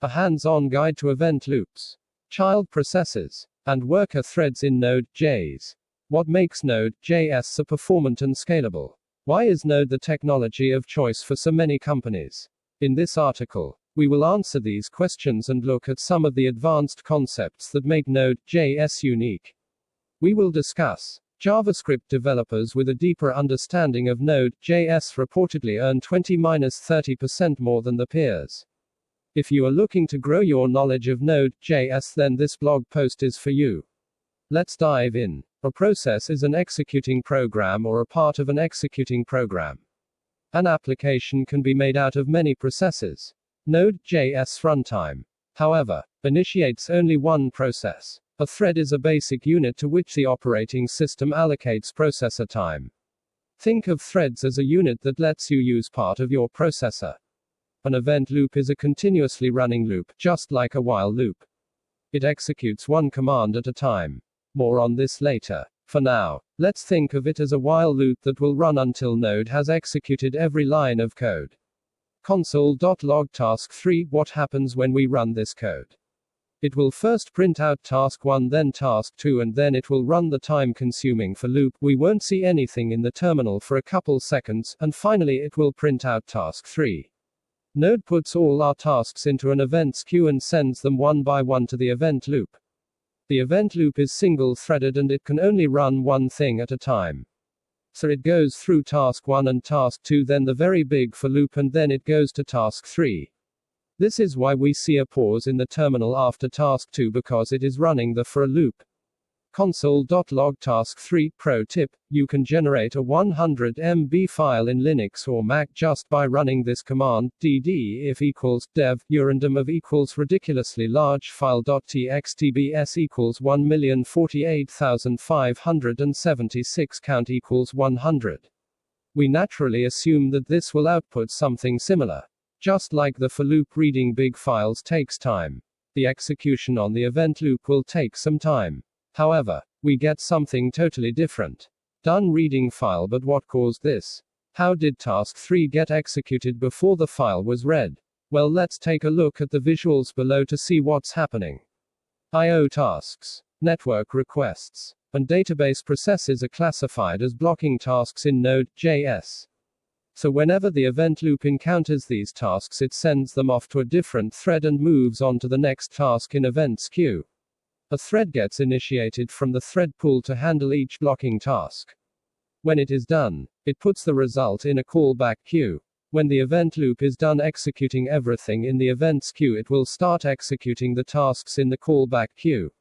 A hands-on guide to event loops, child processes, and worker threads in Node.Js. What makes Node.js so performant and scalable? Why is Node the technology of choice for so many companies? In this article, we will answer these questions and look at some of the advanced concepts that make Node.js unique. We will discuss JavaScript developers with a deeper understanding of Node.js reportedly earn 20–30% more than their peers. If you are looking to grow your knowledge of Node.js, then this blog post is for you. Let's dive in. A process is an executing program or a part of an executing program. An application can be made out of many processes. Node.js runtime, however, initiates only one process. A thread is a basic unit to which the operating system allocates processor time. Think of threads as a unit that lets you use part of your processor. An event loop is a continuously running loop, just like a while loop. It executes one command at a time. More on this later. For now, let's think of it as a while loop that will run until Node has executed every line of code. Console.log task 3. What happens when we run this code? It will first print out task 1, then task 2, and then it will run the time-consuming for loop. We won't see anything in the terminal for a couple seconds, and finally it will print out task 3. Node puts all our tasks into an events queue and sends them one by one to the event loop. The event loop is single-threaded and it can only run one thing at a time. So it goes through task 1 and task 2, then the very big for loop, and then it goes to task 3. This is why we see a pause in the terminal after task 2, because it is running the for loop. Console.log task 3. Pro tip: you can generate a 100 MB file in Linux or Mac just by running this command, dd if equals dev urandom of equals ridiculously large file.txt/bs equals 1,048,576 count equals 100. We naturally assume that this will output something similar. Just like the for loop, reading big files takes time. The execution on the event loop will take some time. However, we get something totally different. Done reading file, but what caused this? How did task 3 get executed before the file was read? Well, let's take a look at the visuals below to see what's happening. I/O tasks, network requests, and database processes are classified as blocking tasks in Node.js. So whenever the event loop encounters these tasks, it sends them off to a different thread and moves on to the next task in events queue. A thread gets initiated from the thread pool to handle each blocking task. When it is done, it puts the result in a callback queue. When the event loop is done executing everything in the events queue, it will start executing the tasks in the callback queue.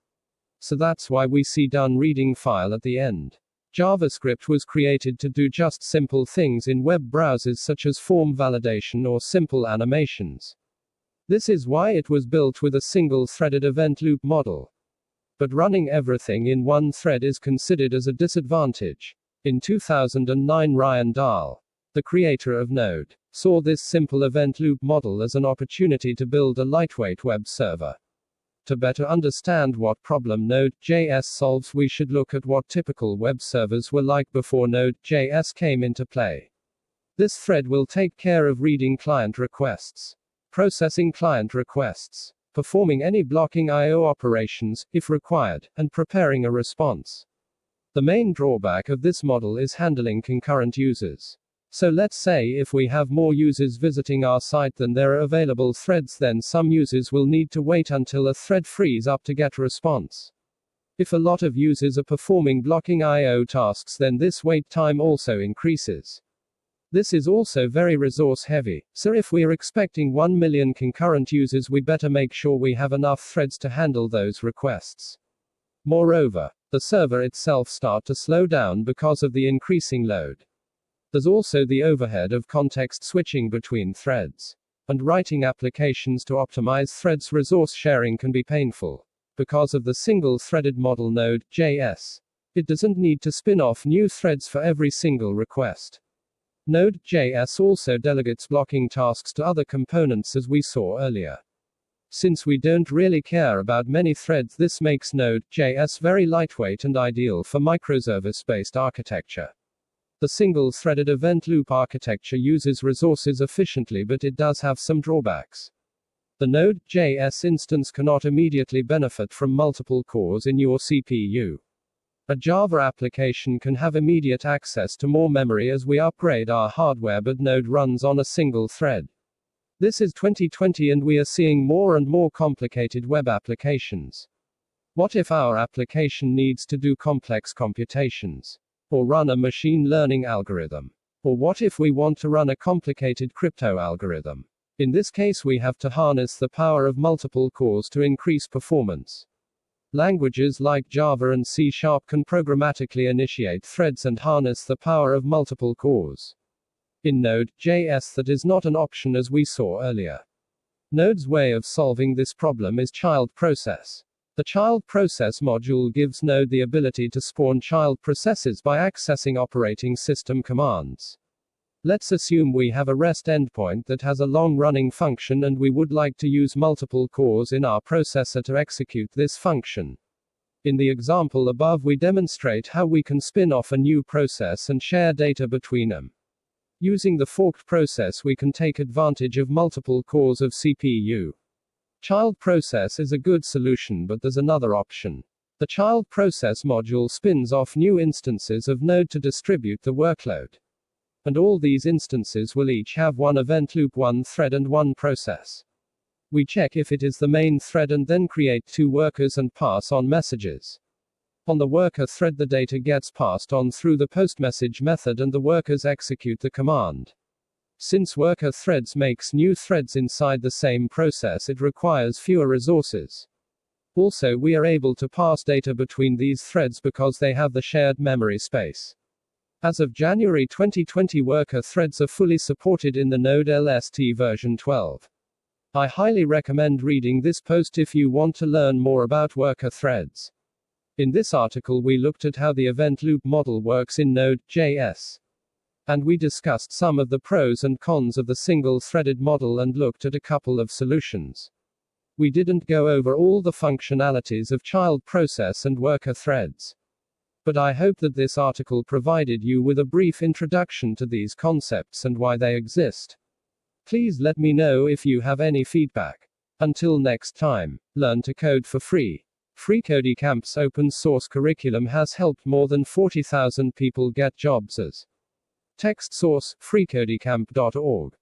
So that's why we see done reading file at the end. JavaScript was created to do just simple things in web browsers such as form validation or simple animations. This is why it was built with a single-threaded event loop model. But running everything in one thread is considered as a disadvantage. In 2009, Ryan Dahl, the creator of Node, saw this simple event loop model as an opportunity to build a lightweight web server. To better understand what problem Node.js solves, we should look at what typical web servers were like before Node.js came into play. This thread will take care of reading client requests, processing client requests, performing any blocking I/O operations, if required, and preparing a response. The main drawback of this model is handling concurrent users. So let's say if we have more users visiting our site than there are available threads, then some users will need to wait until a thread frees up to get a response. If a lot of users are performing blocking I/O tasks, then this wait time also increases. This is also very resource heavy, so if we are expecting 1 million concurrent users, we better make sure we have enough threads to handle those requests. Moreover, the server itself starts to slow down because of the increasing load. There's also the overhead of context switching between threads. And writing applications to optimize threads resource sharing can be painful. Because of the single-threaded model Node.js, it doesn't need to spin off new threads for every single request. Node.js also delegates blocking tasks to other components, as we saw earlier. Since we don't really care about many threads, this makes Node.js very lightweight and ideal for microservice-based architecture. The single-threaded event loop architecture uses resources efficiently, but it does have some drawbacks. The Node.Js instance cannot immediately benefit from multiple cores in your CPU. A Java application can have immediate access to more memory as we upgrade our hardware, but Node runs on a single thread. This is 2020 and we are seeing more and more complicated web applications. What if our application needs to do complex computations? Or run a machine learning algorithm? Or what if we want to run a complicated crypto algorithm? In this case, we have to harness the power of multiple cores to increase performance. Languages like Java and C# can programmatically initiate threads and harness the power of multiple cores. In Node.js, that is not an option as we saw earlier. Node's way of solving this problem is child process. The child process module gives Node the ability to spawn child processes by accessing operating system commands. Let's assume we have a REST endpoint that has a long-running function and we would like to use multiple cores in our processor to execute this function. In the example above, we demonstrate how we can spin off a new process and share data between them. Using the forked process, we can take advantage of multiple cores of CPU. Child process is a good solution, but there's another option. The child process module spins off new instances of Node to distribute the workload. And all these instances will each have one event loop, one thread, and one process. We check if it is the main thread and then create two workers and pass on messages. On the worker thread, the data gets passed on through the postMessage method and the workers execute the command. Since worker threads makes new threads inside the same process, it requires fewer resources. Also, we are able to pass data between these threads because they have the shared memory space. As of January 2020, worker threads are fully supported in the Node.LST version 12. I highly recommend reading this post if you want to learn more about worker threads. In this article, we looked at how the event loop model works in Node.js. And we discussed some of the pros and cons of the single-threaded model and looked at a couple of solutions. We didn't go over all the functionalities of child process and worker threads. But I hope that this article provided you with a brief introduction to these concepts and why they exist. Please let me know if you have any feedback. Until next time, learn to code for free. FreeCodeCamp's open source curriculum has helped more than 40,000 people get jobs as text source, freecodecamp.org.